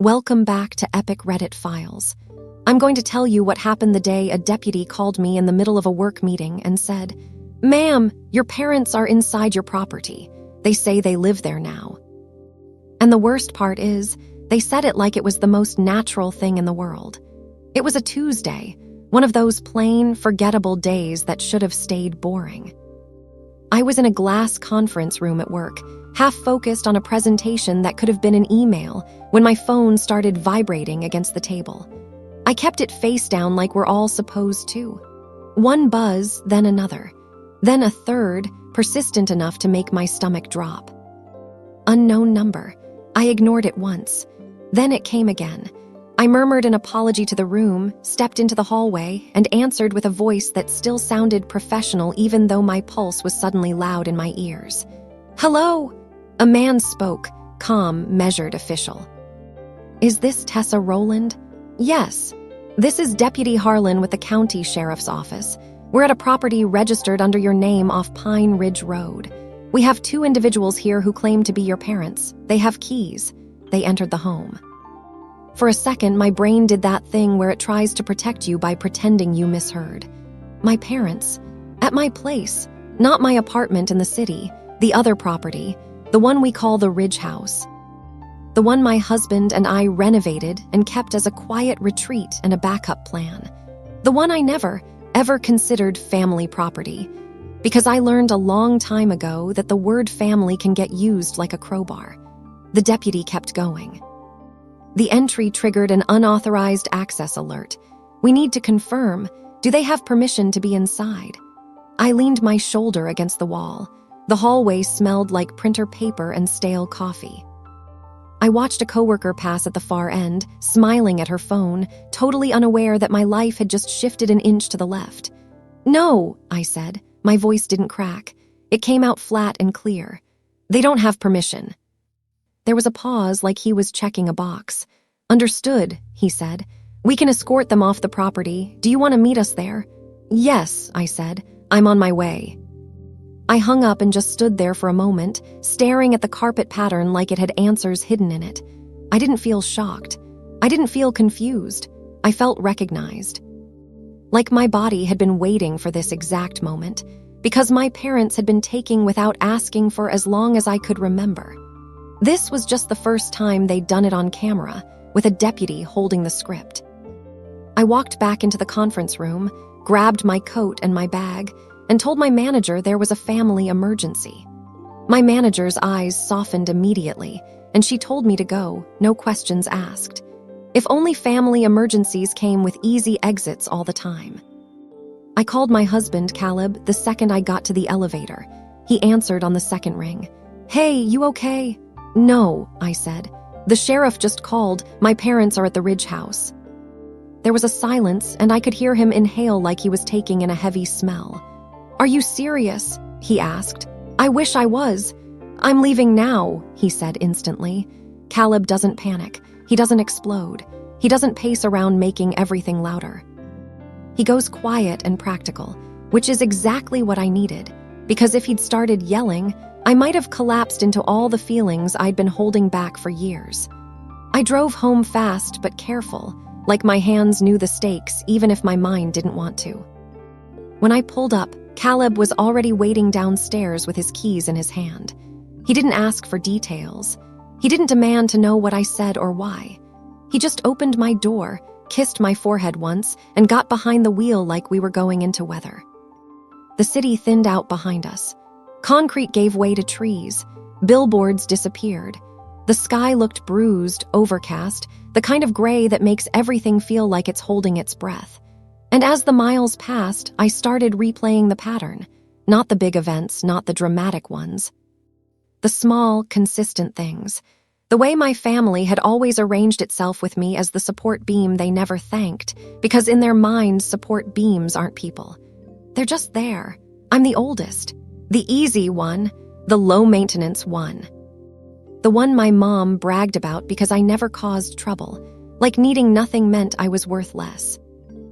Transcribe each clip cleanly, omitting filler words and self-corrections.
Welcome back to Epic Reddit Files. I'm going to tell you what happened the day a deputy called me in the middle of a work meeting and said, "Ma'am, your parents are inside your property. They say they live there now." And the worst part is, they said it like it was the most natural thing in the world. It was a Tuesday, one of those plain, forgettable days that should have stayed boring. I was in a glass conference room at work, half focused on a presentation that could have been an email, when my phone started vibrating against the table. I kept it face down like we're all supposed to. One buzz, then another. Then a third, persistent enough to make my stomach drop. Unknown number. I ignored it once. Then it came again. I murmured an apology to the room, stepped into the hallway, and answered with a voice that still sounded professional even though my pulse was suddenly loud in my ears. "Hello?" A man spoke, calm, measured, official. "Is this Tessa Rowland?" "Yes. This is Deputy Harlan with the County Sheriff's Office. We're at a property registered under your name off Pine Ridge Road. We have 2 individuals here who claim to be your parents. They have keys." They entered the home. For a second, my brain did that thing where it tries to protect you by pretending you misheard. My parents. At my place. Not my apartment in the city. The other property. The one we call the Ridge House. The one my husband and I renovated and kept as a quiet retreat and a backup plan. The one I never, ever considered family property. Because I learned a long time ago that the word family can get used like a crowbar. The deputy kept going. The entry triggered an unauthorized access alert. "We need to confirm. Do they have permission to be inside?" I leaned my shoulder against the wall. The hallway smelled like printer paper and stale coffee. I watched a coworker pass at the far end, smiling at her phone, totally unaware that my life had just shifted an inch to the left. "No," I said. My voice didn't crack. It came out flat and clear. "They don't have permission." There was a pause, like he was checking a box. "Understood," he said. "We can escort them off the property. Do you want to meet us there?" "Yes," I said. "I'm on my way." I hung up and just stood there for a moment, staring at the carpet pattern like it had answers hidden in it. I didn't feel shocked. I didn't feel confused. I felt recognized. Like my body had been waiting for this exact moment, because my parents had been taking without asking for as long as I could remember. This was just the first time they'd done it on camera, with a deputy holding the script. I walked back into the conference room, grabbed my coat and my bag, and told my manager there was a family emergency. My manager's eyes softened immediately, and she told me to go, no questions asked. If only family emergencies came with easy exits all the time. I called my husband, Caleb, the second I got to the elevator. He answered on the second ring. "Hey, you okay?" "No," I said. "The sheriff just called. My parents are at the Ridge House." There was a silence, and I could hear him inhale like he was taking in a heavy smell. "Are you serious?" he asked. "I wish I was." "I'm leaving now," he said instantly. Caleb doesn't panic. He doesn't explode. He doesn't pace around making everything louder. He goes quiet and practical, which is exactly what I needed, because if he'd started yelling, I might have collapsed into all the feelings I'd been holding back for years. I drove home fast but careful, like my hands knew the stakes even if my mind didn't want to. When I pulled up, Caleb was already waiting downstairs with his keys in his hand. He didn't ask for details. He didn't demand to know what I said or why. He just opened my door, kissed my forehead once, and got behind the wheel like we were going into weather. The city thinned out behind us. Concrete gave way to trees. Billboards disappeared. The sky looked bruised, overcast, the kind of gray that makes everything feel like it's holding its breath. And as the miles passed, I started replaying the pattern. Not the big events, not the dramatic ones. The small, consistent things. The way my family had always arranged itself with me as the support beam they never thanked, because in their minds, support beams aren't people. They're just there. I'm the oldest. The easy one, the low-maintenance one. The one my mom bragged about because I never caused trouble, like needing nothing meant I was worth less.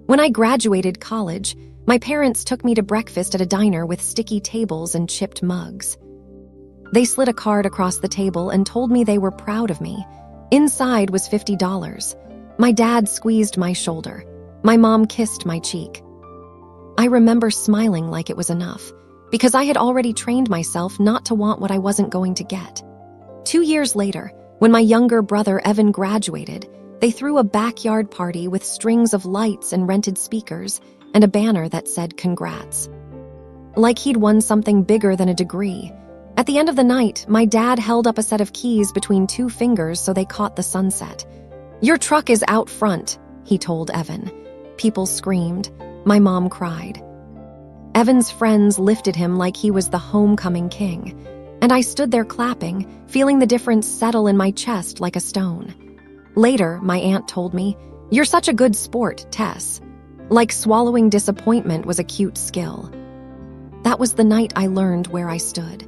When I graduated college, my parents took me to breakfast at a diner with sticky tables and chipped mugs. They slid a card across the table and told me they were proud of me, Inside was $50. My dad squeezed my shoulder. My mom kissed my cheek. I remember smiling like it was enough, because I had already trained myself not to want what I wasn't going to get. 2 years later, when my younger brother Evan graduated, they threw a backyard party with strings of lights and rented speakers and a banner that said "Congrats." Like he'd won something bigger than a degree. At the end of the night, my dad held up a set of keys between 2 fingers so they caught the sunset. "Your truck is out front," he told Evan. People screamed. My mom cried. Evan's friends lifted him like he was the homecoming king, and I stood there clapping, feeling the difference settle in my chest like a stone. Later, my aunt told me, "You're such a good sport, Tess." Like swallowing disappointment was a cute skill. That was the night I learned where I stood.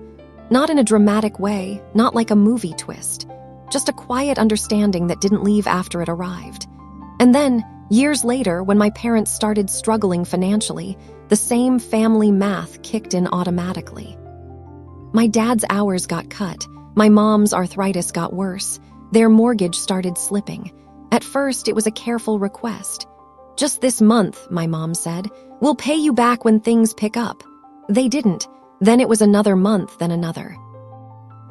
Not in a dramatic way, not like a movie twist. Just a quiet understanding that didn't leave after it arrived. And then, years later, when my parents started struggling financially, the same family math kicked in automatically. My dad's hours got cut. My mom's arthritis got worse. Their mortgage started slipping. At first, it was a careful request. "Just this month," my mom said. "We'll pay you back when things pick up." They didn't. Then it was another month, then another.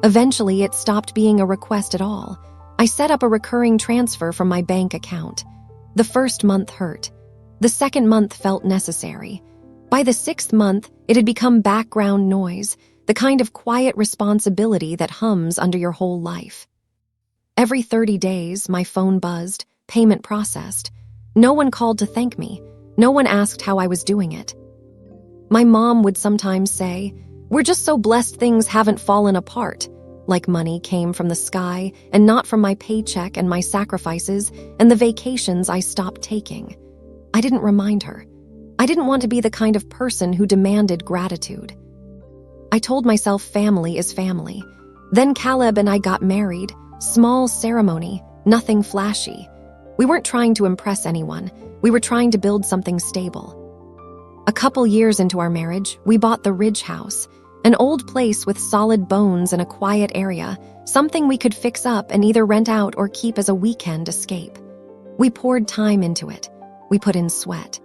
Eventually, it stopped being a request at all. I set up a recurring transfer from my bank account. The first month hurt. The second month felt necessary. By the 6th month, it had become background noise, the kind of quiet responsibility that hums under your whole life. Every 30 days, my phone buzzed, payment processed. No one called to thank me. No one asked how I was doing it. My mom would sometimes say, "We're just so blessed things haven't fallen apart," like money came from the sky and not from my paycheck and my sacrifices and the vacations I stopped taking. I didn't remind her. I didn't want to be the kind of person who demanded gratitude. I told myself family is family. Then Caleb and I got married. Small ceremony, nothing flashy. We weren't trying to impress anyone. We were trying to build something stable. A couple years into our marriage, we bought the Ridge House, an old place with solid bones in a quiet area, something we could fix up and either rent out or keep as a weekend escape. We poured time into it. We put in sweat.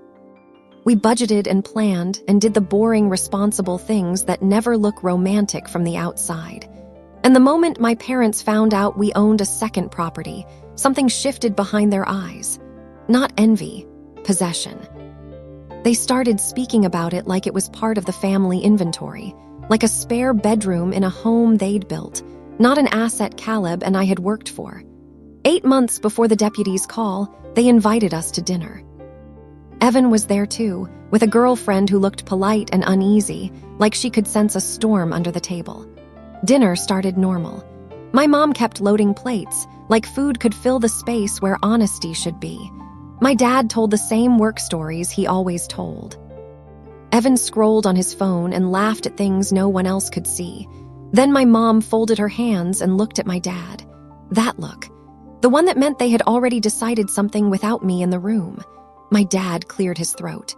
We budgeted and planned and did the boring, responsible things that never look romantic from the outside. And the moment my parents found out we owned a second property, something shifted behind their eyes. Not envy, possession. They started speaking about it like it was part of the family inventory, like a spare bedroom in a home they'd built, not an asset Caleb and I had worked for. 8 months before the deputy's call, they invited us to dinner. Evan was there too, with a girlfriend who looked polite and uneasy, like she could sense a storm under the table. Dinner started normal. My mom kept loading plates, like food could fill the space where honesty should be. My dad told the same work stories he always told. Evan scrolled on his phone and laughed at things no one else could see. Then my mom folded her hands and looked at my dad. That look. The one that meant they had already decided something without me in the room. My dad cleared his throat.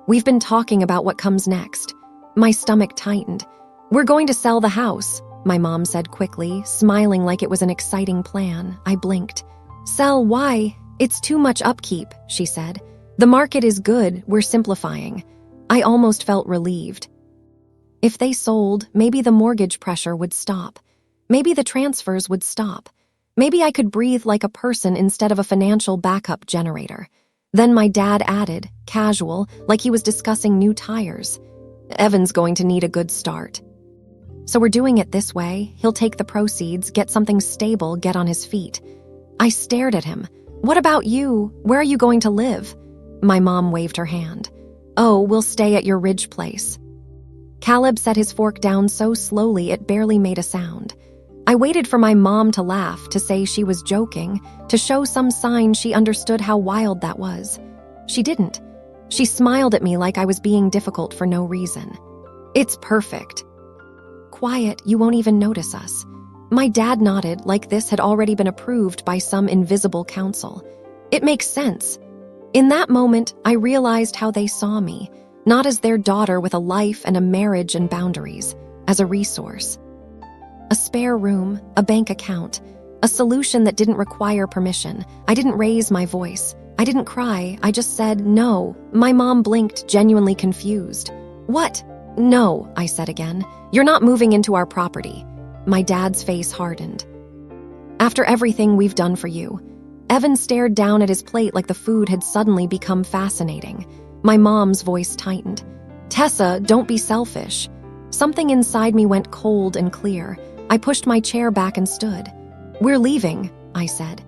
"We've been talking about what comes next." My stomach tightened. "We're going to sell the house," my mom said quickly, smiling like it was an exciting plan. I blinked. "Sell? Why? It's too much upkeep," she said. "The market is good, we're simplifying." I almost felt relieved. If they sold, maybe the mortgage pressure would stop. Maybe the transfers would stop. Maybe I could breathe like a person instead of a financial backup generator. Then my dad added, casual, like he was discussing new tires. "Evan's going to need a good start." "So we're doing it this way. He'll take the proceeds, get something stable, get on his feet." I stared at him. "What about you? Where are you going to live?" My mom waved her hand. "Oh, we'll stay at your Ridge place." Caleb set his fork down so slowly it barely made a sound. I waited for my mom to laugh, to say she was joking, to show some sign she understood how wild that was. She didn't. She smiled at me like I was being difficult for no reason. "It's perfect." "Quiet, you won't even notice us." My dad nodded like this had already been approved by some invisible council. "It makes sense." In that moment, I realized how they saw me, not as their daughter with a life and a marriage and boundaries, as a resource. A spare room, a bank account, A solution that didn't require permission. I didn't raise my voice. I didn't cry. I just said, no. My mom blinked, genuinely confused. What? No, I said again. You're not moving into our property. My dad's face hardened. After everything we've done for you. Evan stared down at his plate like the food had suddenly become fascinating. My mom's voice tightened. Tessa, don't be selfish. Something inside me went cold and clear. I pushed my chair back and stood. We're leaving, I said.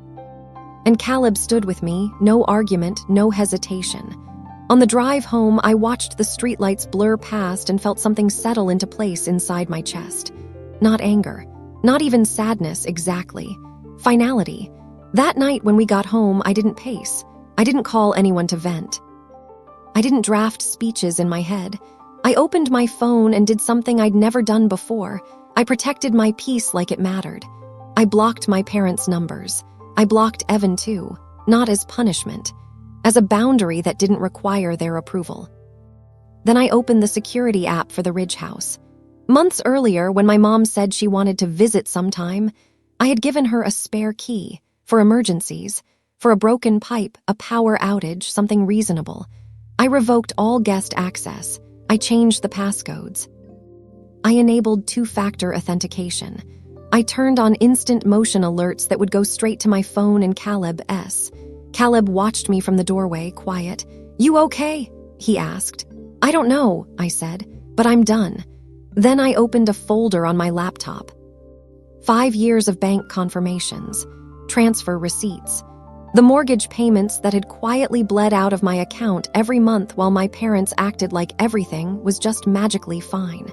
And Caleb stood with me, no argument, no hesitation. On the drive home, I watched the streetlights blur past and felt something settle into place inside my chest. Not anger, not even sadness exactly. Finality. That night when we got home, I didn't pace. I didn't call anyone to vent. I didn't draft speeches in my head. I opened my phone and did something I'd never done before. I protected my peace like it mattered. I blocked my parents' numbers. I blocked Evan too, not as punishment, as a boundary that didn't require their approval. Then I opened the security app for the Ridge House. Months earlier, when my mom said she wanted to visit sometime, I had given her a spare key for emergencies, for a broken pipe, a power outage, something reasonable. I revoked all guest access. I changed the passcodes. I enabled two-factor authentication. I turned on instant motion alerts that would go straight to my phone and Caleb's. Caleb watched me from the doorway, quiet. You okay? He asked. I don't know, I said, but I'm done. Then I opened a folder on my laptop. 5 years of bank confirmations, transfer receipts, the mortgage payments that had quietly bled out of my account every month while my parents acted like everything was just magically fine.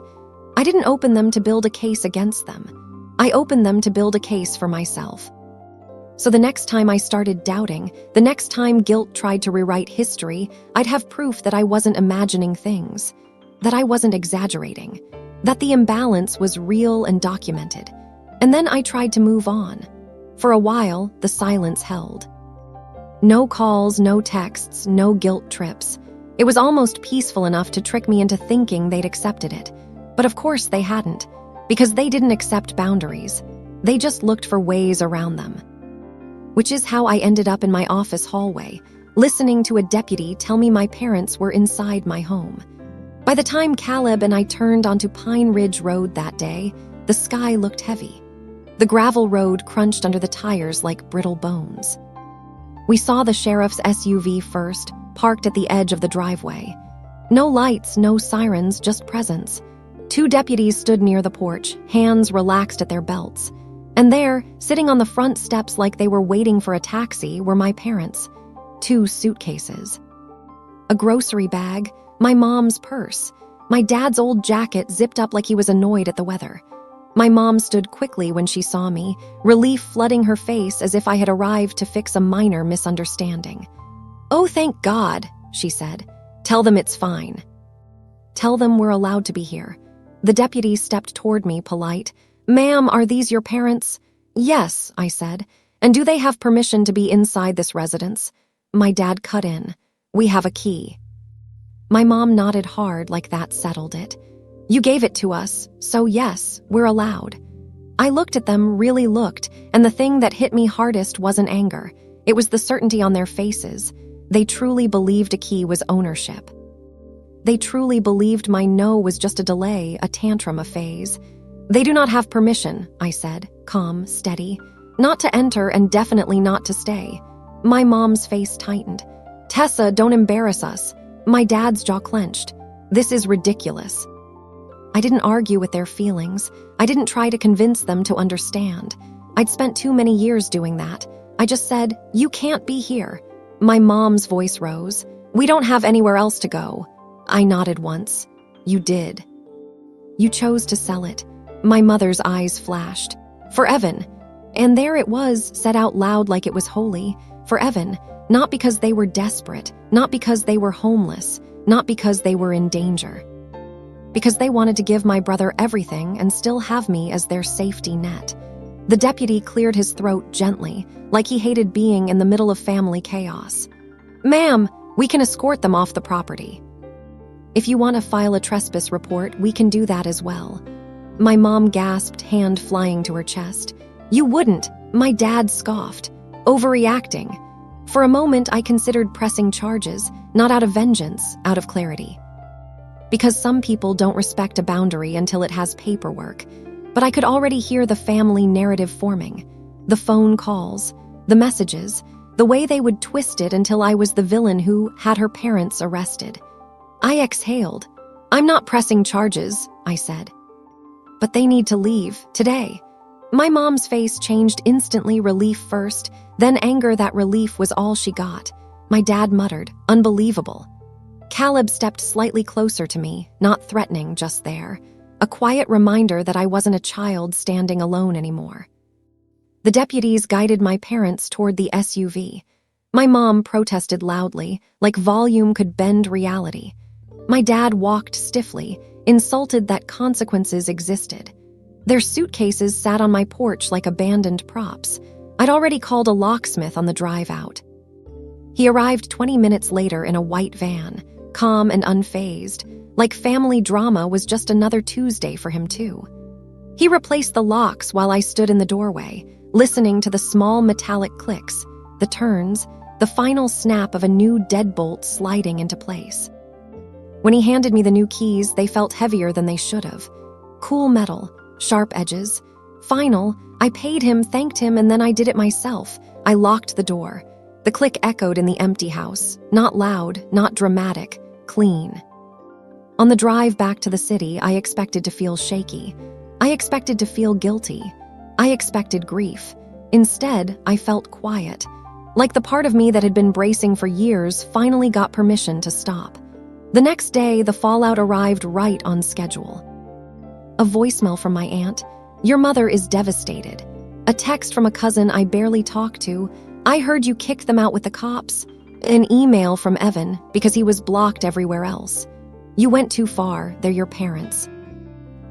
I didn't open them to build a case against them. I opened them to build a case for myself. So the next time I started doubting, the next time guilt tried to rewrite history, I'd have proof that I wasn't imagining things, that I wasn't exaggerating, that the imbalance was real and documented. And then I tried to move on. For a while, the silence held. No calls, no texts, no guilt trips. It was almost peaceful enough to trick me into thinking they'd accepted it. But of course they hadn't, because they didn't accept boundaries. They just looked for ways around them. Which is how I ended up in my office hallway, listening to a deputy tell me my parents were inside my home. By the time Caleb and I turned onto Pine Ridge Road that day, the sky looked heavy. The gravel road crunched under the tires like brittle bones. We saw the sheriff's SUV first, parked at the edge of the driveway. No lights, no sirens, just presence. 2 deputies stood near the porch, hands relaxed at their belts. And there, sitting on the front steps like they were waiting for a taxi, were my parents. 2 suitcases. A grocery bag, my mom's purse, my dad's old jacket zipped up like he was annoyed at the weather. My mom stood quickly when she saw me, relief flooding her face as if I had arrived to fix a minor misunderstanding. Oh, thank God, she said. Tell them it's fine. Tell them we're allowed to be here. The deputy stepped toward me, polite. Ma'am, are these your parents? Yes, I said. And do they have permission to be inside this residence? My dad cut in. We have a key. My mom nodded hard like that settled it. You gave it to us, so yes, we're allowed. I looked at them, really looked, and the thing that hit me hardest wasn't anger. It was the certainty on their faces. They truly believed a key was ownership. They truly believed my no was just a delay, a tantrum, a phase. They do not have permission, I said, calm, steady. Not to enter and definitely not to stay. My mom's face tightened. Tessa, don't embarrass us. My dad's jaw clenched. This is ridiculous. I didn't argue with their feelings. I didn't try to convince them to understand. I'd spent too many years doing that. I just said, you can't be here. My mom's voice rose. We don't have anywhere else to go. I nodded once. You did. You chose to sell it. My mother's eyes flashed. For Evan. And there it was, said out loud like it was holy. For Evan. Not because they were desperate. Not because they were homeless. Not because they were in danger. Because they wanted to give my brother everything and still have me as their safety net. The deputy cleared his throat gently, like he hated being in the middle of family chaos. Ma'am, we can escort them off the property. If you want to file a trespass report, we can do that as well. My mom gasped, hand flying to her chest. You wouldn't. My dad scoffed, overreacting. For a moment, I considered pressing charges, not out of vengeance, out of clarity. Because some people don't respect a boundary until it has paperwork. But I could already hear the family narrative forming. The phone calls, the messages, the way they would twist it until I was the villain who had her parents arrested. I exhaled. I'm not pressing charges, I said. But they need to leave, today. My mom's face changed instantly, relief first, then anger. That relief was all she got. My dad muttered, unbelievable. Caleb stepped slightly closer to me, not threatening, just there. A quiet reminder that I wasn't a child standing alone anymore. The deputies guided my parents toward the SUV. My mom protested loudly, like volume could bend reality. My dad walked stiffly, insulted that consequences existed. Their suitcases sat on my porch like abandoned props. I'd already called a locksmith on the drive out. He arrived 20 minutes later in a white van, calm and unfazed, like family drama was just another Tuesday for him too. He replaced the locks while I stood in the doorway, listening to the small metallic clicks, the turns, the final snap of a new deadbolt sliding into place. When he handed me the new keys, they felt heavier than they should have. Cool metal, sharp edges. Final, I paid him, thanked him, and then I did it myself. I locked the door. The click echoed in the empty house. Not loud, not dramatic, clean. On the drive back to the city, I expected to feel shaky. I expected to feel guilty. I expected grief. Instead, I felt quiet. Like the part of me that had been bracing for years finally got permission to stop. The next day, the fallout arrived right on schedule. A voicemail from my aunt. Your mother is devastated. A text from a cousin I barely talked to. I heard you kicked them out with the cops. An email from Evan because he was blocked everywhere else. You went too far. They're your parents.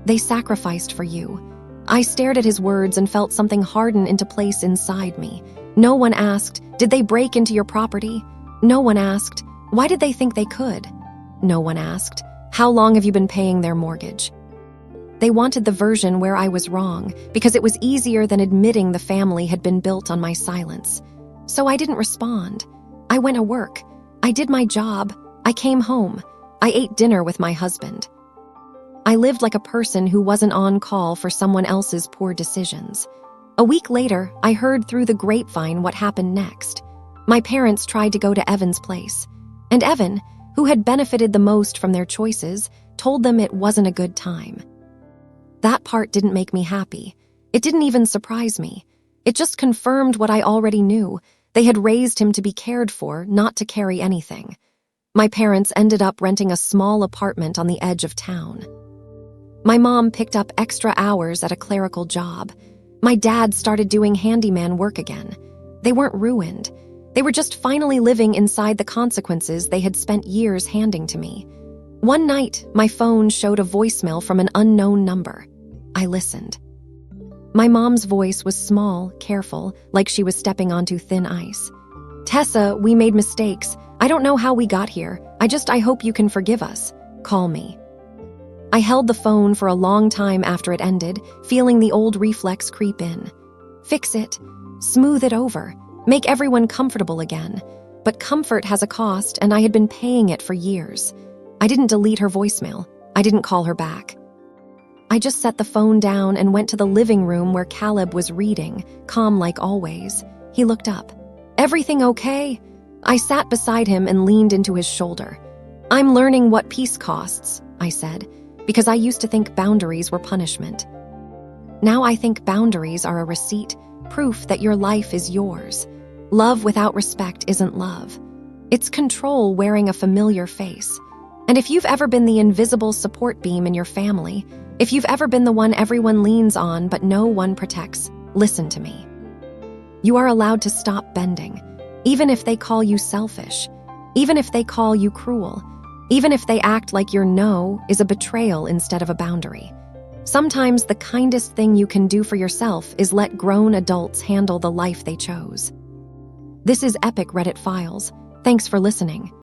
They sacrificed for you. I stared at his words and felt something harden into place inside me. No one asked, did they break into your property? No one asked, why did they think they could? No one asked, how long have you been paying their mortgage? They wanted the version where I was wrong because it was easier than admitting the family had been built on my silence. So I didn't respond. I went to work. I did my job. I came home. I ate dinner with my husband. I lived like a person who wasn't on call for someone else's poor decisions. A week later, I heard through the grapevine what happened next. My parents tried to go to Evan's place. And Evan, who had benefited the most from their choices, told them it wasn't a good time. That part didn't make me happy. It didn't even surprise me. It just confirmed what I already knew. They had raised him to be cared for, not to carry anything. My parents ended up renting a small apartment on the edge of town. My mom picked up extra hours at a clerical job. My dad started doing handyman work again. They weren't ruined. They were just finally living inside the consequences they had spent years handing to me. One night, my phone showed a voicemail from an unknown number. I listened. My mom's voice was small, careful, like she was stepping onto thin ice. Tessa, we made mistakes. I don't know how we got here. I hope you can forgive us. Call me. I held the phone for a long time after it ended, feeling the old reflex creep in. Fix it. Smooth it over. Make everyone comfortable again. But comfort has a cost, and I had been paying it for years. I didn't delete her voicemail. I didn't call her back. I just set the phone down and went to the living room where Caleb was reading, calm like always. He looked up. Everything okay? I sat beside him and leaned into his shoulder. I'm learning what peace costs, I said, because I used to think boundaries were punishment. Now I think boundaries are a receipt, proof that your life is yours. Love without respect isn't love. It's control wearing a familiar face. And if you've ever been the invisible support beam in your family, if you've ever been the one everyone leans on but no one protects, listen to me. You are allowed to stop bending, even if they call you selfish, even if they call you cruel, even if they act like your no is a betrayal instead of a boundary. Sometimes the kindest thing you can do for yourself is let grown adults handle the life they chose. This is Epic Reddit Files. Thanks for listening.